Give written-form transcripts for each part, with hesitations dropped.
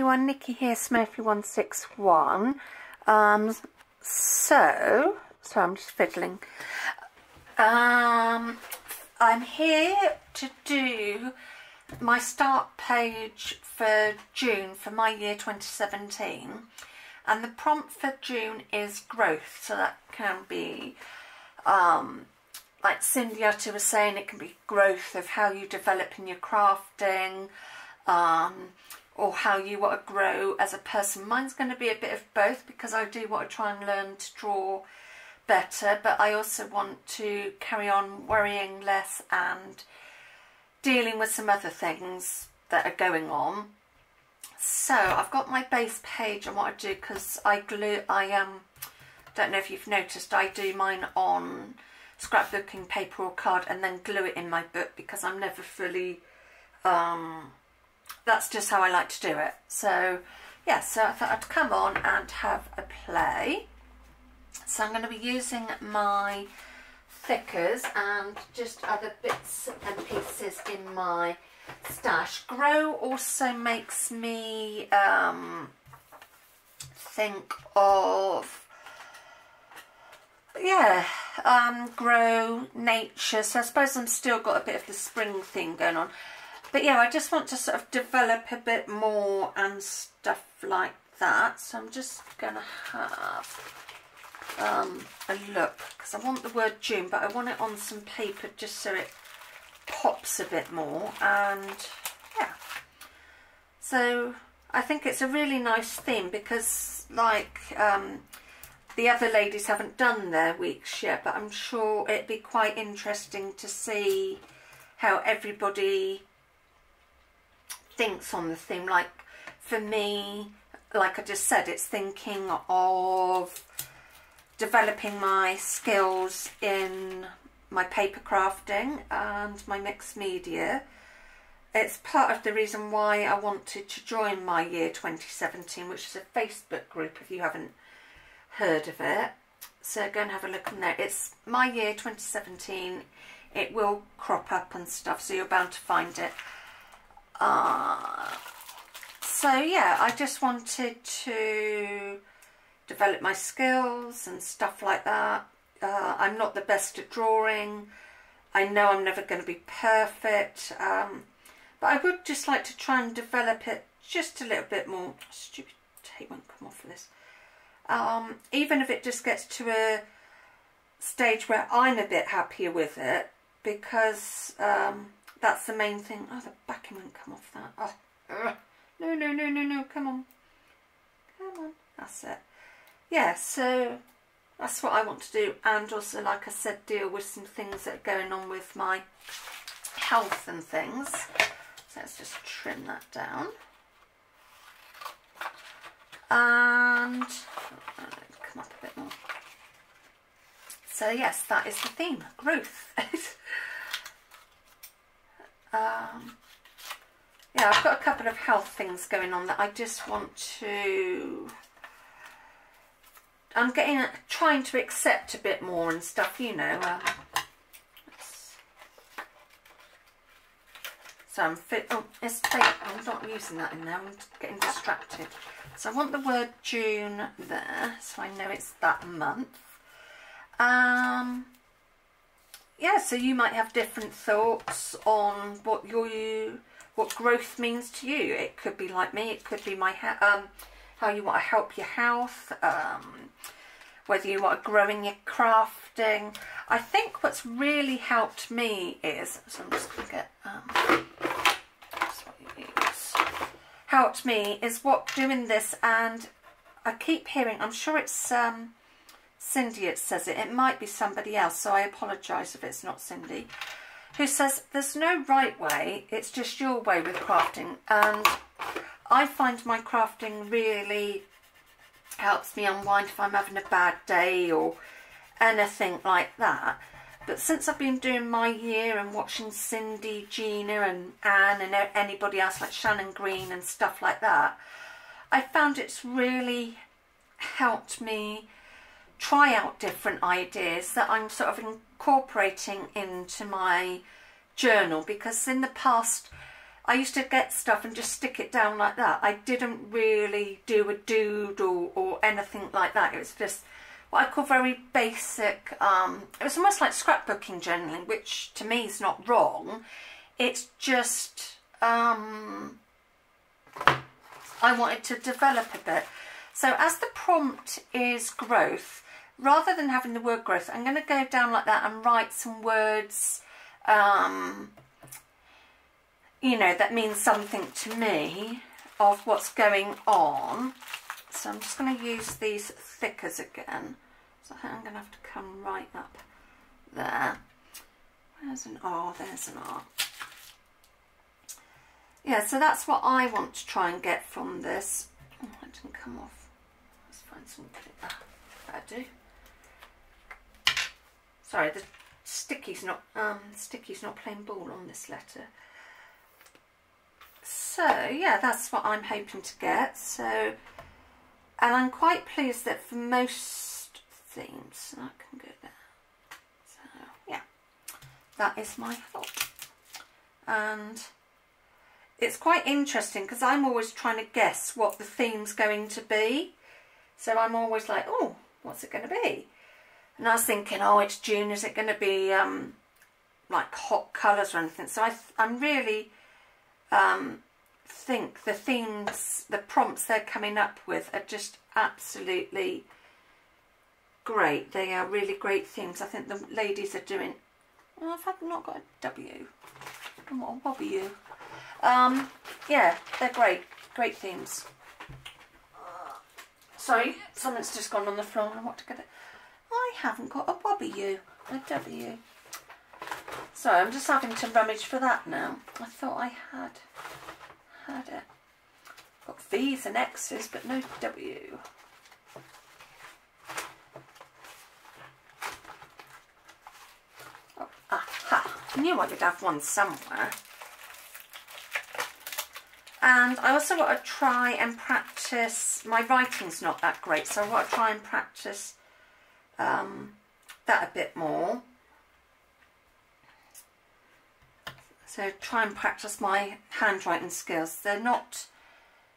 everyone, Nikki here, Smurfy161. So I'm just fiddling. I'm here to do my start page for June for my year 2017, and the prompt for June is growth. So that can be like Cindy Utter was saying, it can be growth of how you develop in your crafting, or how you want to grow as a person. Mine's going to be a bit of both, because I do want to try and learn to draw better, but I also want to carry on worrying less and dealing with some other things that are going on. So I've got my base page on what I do, because I don't know if you've noticed, I do mine on scrapbooking paper or card and then glue it in my book, because I'm never fully that's just how I like to do it. So yeah, so I thought I'd come on and have a play. So I'm going to be using my thickers and just other bits and pieces in my stash. Grow also makes me think of, yeah, grow, nature. So I suppose I'm still got a bit of the spring thing going on. But yeah, I just want to sort of develop a bit more and stuff like that. So I'm just going to have a look, because I want the word June, but I want it on some paper just so it pops a bit more. And yeah, so I think it's a really nice theme, because like the other ladies haven't done their weeks yet, but I'm sure it'd be quite interesting to see how everybody thinks on the theme. Like for me, like I just said, it's thinking of developing my skills in my paper crafting and my mixed media. It's part of the reason why I wanted to join my year 2017, which is a Facebook group if you haven't heard of it. So go and have a look on there. It's my year 2017. It will crop up and stuff, so you're bound to find it. So yeah, I just wanted to develop my skills and stuff like that. I'm not the best at drawing. I know I'm never going to be perfect, but I would just like to try and develop it just a little bit more. Stupid tape won't come off of this. Even if it just gets to a stage where I'm a bit happier with it, because that's the main thing. Oh, the backing won't come off that. Oh, no, come on. That's it. Yeah, so that's what I want to do. And also, like I said, deal with some things that are going on with my health and things. So let's just trim that down. And come up a bit more. So yes, that is the theme, growth. Yeah, I've got a couple of health things going on that I just want to, I'm trying to accept a bit more and stuff, you know. So I'm I'm not using that in there, I'm getting distracted. So I want the word June there, so I know it's that month. Yeah, so you might have different thoughts on what growth means to you. It could be like me. It could be my how you want to help your health. Whether you want to grow in your crafting. I think what's really helped me is, so I'm just going to get that's what you use. Helped me is what doing this, and I keep hearing, I'm sure it's Cindy, it says it. It might be somebody else, so I apologise if it's not Cindy, who says there's no right way, it's just your way with crafting. And I find my crafting really helps me unwind if I'm having a bad day or anything like that. But since I've been doing my year and watching Cindy, Gina and Anne and anybody else like Shannon Green and stuff like that, I found it's really helped me try out different ideas that I'm sort of incorporating into my journal, because in the past I used to get stuff and just stick it down like that. I didn't really do a doodle or anything like that. It was just what I call very basic. It was almost like scrapbooking journaling, which to me is not wrong. It's just I wanted to develop a bit. So as the prompt is growth, rather than having the word growth, I'm going to go down like that and write some words, you know, that means something to me of what's going on. So I'm just going to use these thickers again. So I think I'm going to have to come right up there. Where's an R? There's an R. Yeah, so that's what I want to try and get from this. Oh, that didn't come off. Let's find some clip. That'll do. Sorry, the sticky's not playing ball on this letter. So yeah, that's what I'm hoping to get. So, and I'm quite pleased that for most themes I can go there. So yeah, that is my help. And it's quite interesting because I'm always trying to guess what the theme's going to be. So I'm always like, oh, what's it going to be? And I was thinking, oh, it's June. Is it going to be like hot colours or anything? So I'm really think the themes, the prompts they're coming up with are just absolutely great. They are really great themes. I think the ladies are doing... Well, I've not got a W. I want a W. Yeah, they're great. Great themes. Sorry, something's just gone on the floor and I want to get it. I haven't got a W. A W. Sorry, I'm just having to rummage for that now. I thought I had it. Got V's and X's, but no W. Oh, aha! I knew I could have one somewhere. And I also want to try and practice. My writing's not that great, so I want to try and practice that a bit more. So try and practice my handwriting skills. They're not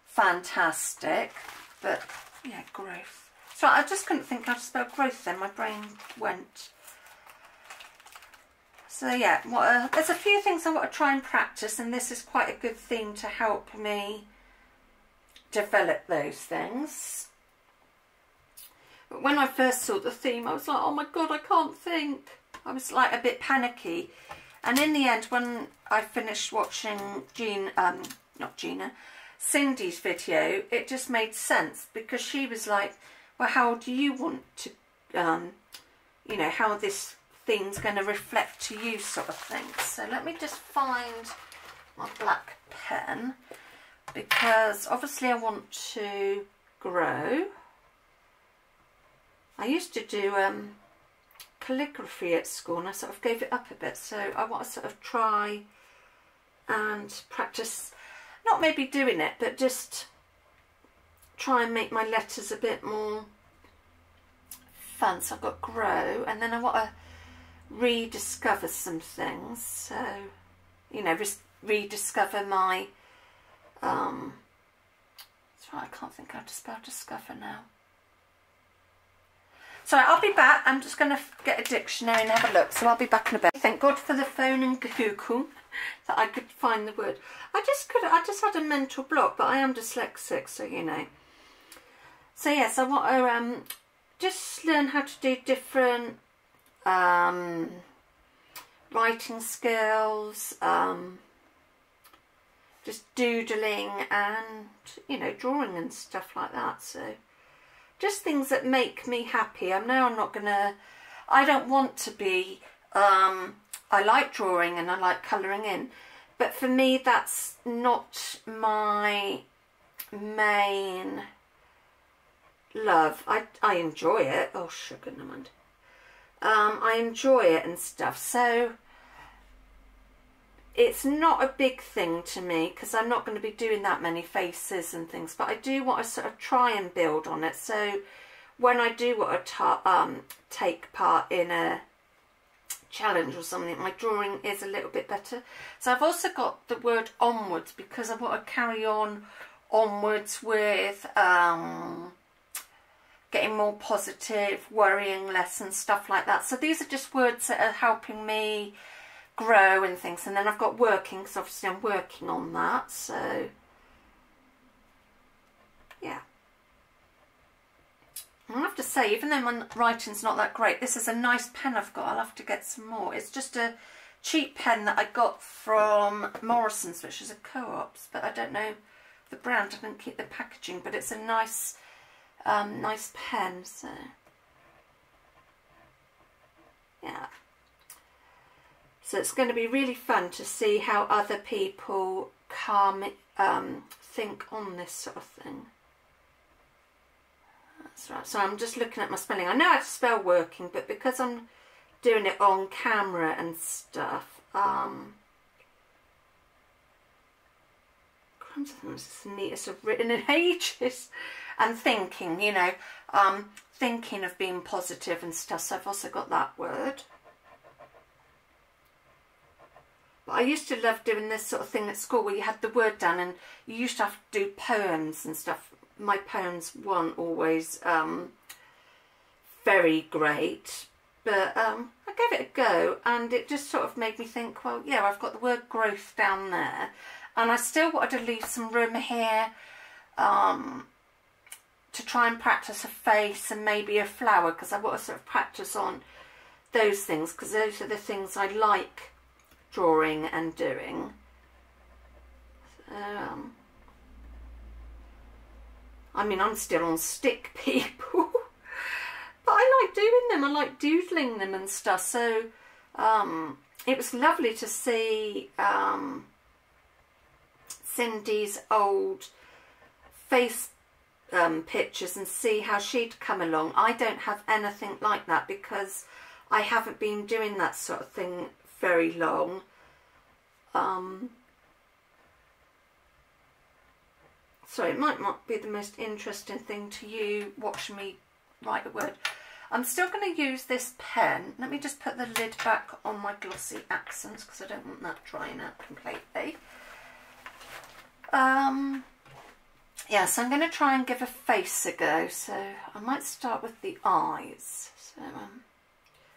fantastic, but yeah, growth. So I just couldn't think how to spell growth then. My brain went. So yeah, there's a few things I want to try and practice, and this is quite a good theme to help me develop those things. But when I first saw the theme, I was like, oh my God, I can't think. I was like a bit panicky. And in the end, when I finished watching Cindy's video, it just made sense, because she was like, well, how do you want to, you know, how this theme's going to reflect to you, sort of thing. So let me just find my black pen, because obviously I want to grow. I used to do calligraphy at school, and I sort of gave it up a bit, so I want to sort of try and practice, not maybe doing it, but just try and make my letters a bit more fun. So I've got grow, and then I want to rediscover some things, so you know, rediscover my sorry, I can't think how to spell discover now. So I'll be back. I'm just going to get a dictionary and have a look. So I'll be back in a bit. Thank God for the phone and Google that I could find the word. I just had a mental block, but I am dyslexic, so you know. So yes, I want to just learn how to do different writing skills, just doodling and, you know, drawing and stuff like that. So just things that make me happy. I know I'm not gonna, I don't want to be, I like drawing and I like colouring in, but for me that's not my main love. I enjoy it. Oh sugar, no mind. I enjoy it and stuff, so it's not a big thing to me, because I'm not going to be doing that many faces and things, but I do want to sort of try and build on it. So when I do want to take part in a challenge or something, my drawing is a little bit better. So I've also got the word onwards because I want to carry on onwards with getting more positive, worrying less and stuff like that. So these are just words that are helping me grow and things. And then I've got working, because obviously I'm working on that. So yeah. I have to say, even though my writing's not that great, this is a nice pen I've got. I'll have to get some more. It's just a cheap pen that I got from Morrison's, which is a Co-op's, but I don't know the brand. I didn't keep the packaging, but it's a nice nice pen. So yeah, so it's going to be really fun to see how other people think on this sort of thing. That's right. So I'm just looking at my spelling. I know how to spell working, but because I'm doing it on camera and stuff, crumbs, I think this is the neatest I've written in ages. And thinking, you know, thinking of being positive and stuff. So I've also got that word. But I used to love doing this sort of thing at school where you had the word down and you used to have to do poems and stuff. My poems weren't always very great, but I gave it a go and it just sort of made me think, well, yeah, I've got the word growth down there and I still wanted to leave some room here to try and practice a face and maybe a flower, because I want to sort of practice on those things, because those are the things I like drawing and doing. So, I mean, I'm still on stick people, but I like doing them. I like doodling them and stuff. So it was lovely to see Cindy's old face pictures and see how she'd come along. I don't have anything like that because I haven't been doing that sort of thing very long. So it might not be the most interesting thing to you watching me write a word. I'm still going to use this pen. Let me just put the lid back on my glossy accents because I don't want that drying out completely. Yeah, so I'm going to try and give a face a go. So I might start with the eyes. So,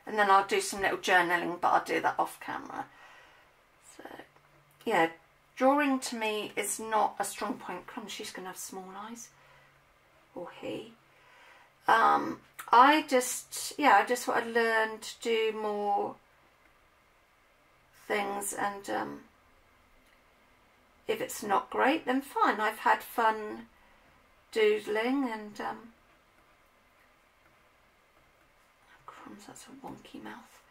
and then I'll do some little journaling, but I'll do that off camera. So, yeah, drawing to me is not a strong point. She's going to have small eyes. Or he. I just want to learn to do more things, and if it's not great, then fine. I've had fun doodling, and crumbs, that's a wonky mouth.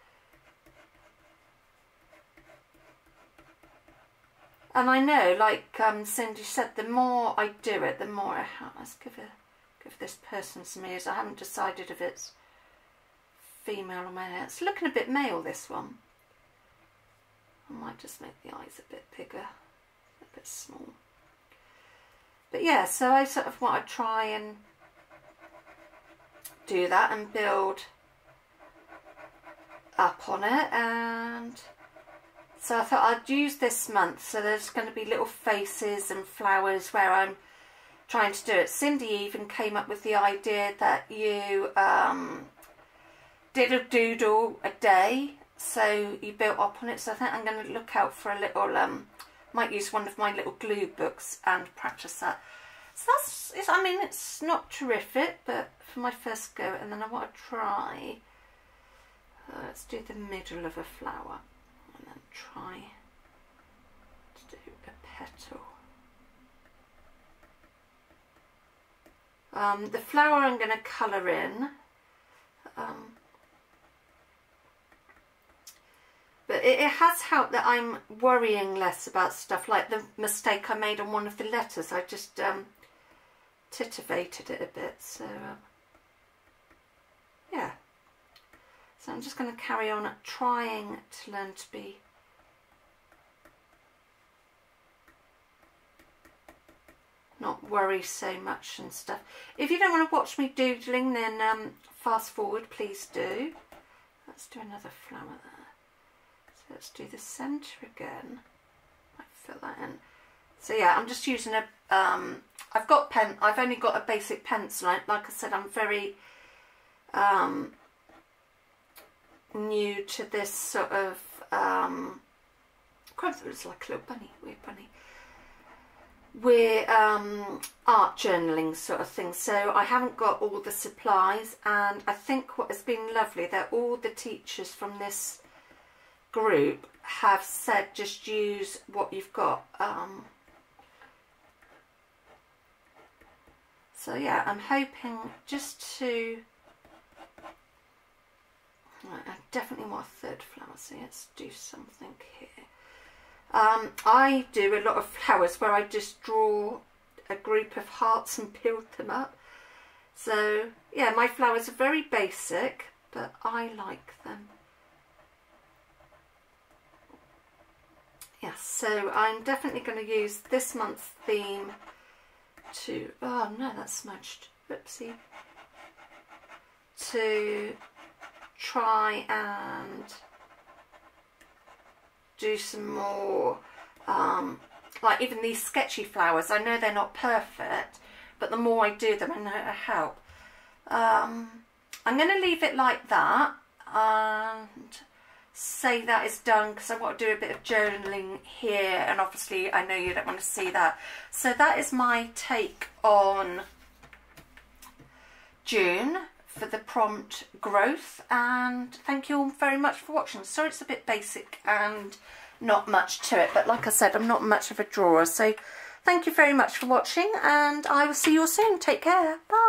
And I know, like Cindy said, the more I do it, the more I have. Let's give this person some ears. I haven't decided if it's female or male. It's looking a bit male, this one. I might just make the eyes a bit bigger, a bit small. But yeah, so I sort of want to try and do that and build up on it. And so I thought I'd use this month. So there's going to be little faces and flowers where I'm trying to do it. Cindy even came up with the idea that you did a doodle a day, so you built up on it. So I think I'm going to look out for a little, might use one of my little glue books and practice that. So that's, I mean, it's not terrific, but for my first go. And then I want to try, let's do the middle of a flower, and then try to do a petal. The flower I'm going to colour in, but it has helped that I'm worrying less about stuff, like the mistake I made on one of the letters. I just titivated it a bit, so yeah. So I'm just going to carry on trying to learn to be not worry so much and stuff. If you don't want to watch me doodling, then fast forward, please do. Let's do another flower there. So let's do the centre again. I fill that in. So yeah, I'm just using a, I've only got a basic pencil. Like I said, I'm very new to this sort of, it's like a little bunny, weird bunny. We're art journaling sort of thing, so I haven't got all the supplies, and I think what has been lovely that all the teachers from this group have said just use what you've got. So yeah, I'm hoping just to, right, I definitely want a third flower, so let's do something here. I do a lot of flowers where I just draw a group of hearts and build them up. So yeah, my flowers are very basic, but I like them. Yes, so I'm definitely going to use this month's theme to, oh no, that's smudged, whoopsie, to try and do some more, like even these sketchy flowers. I know they're not perfect, but the more I do them, I know it'll help. I'm going to leave it like that and say that is done, because I want to do a bit of journaling here, and obviously I know you don't want to see that. So that is my take on June for the prompt growth, and thank you all very much for watching. Sorry it's a bit basic and not much to it, but like I said, I'm not much of a drawer, so thank you very much for watching, and I will see you all soon. Take care. Bye.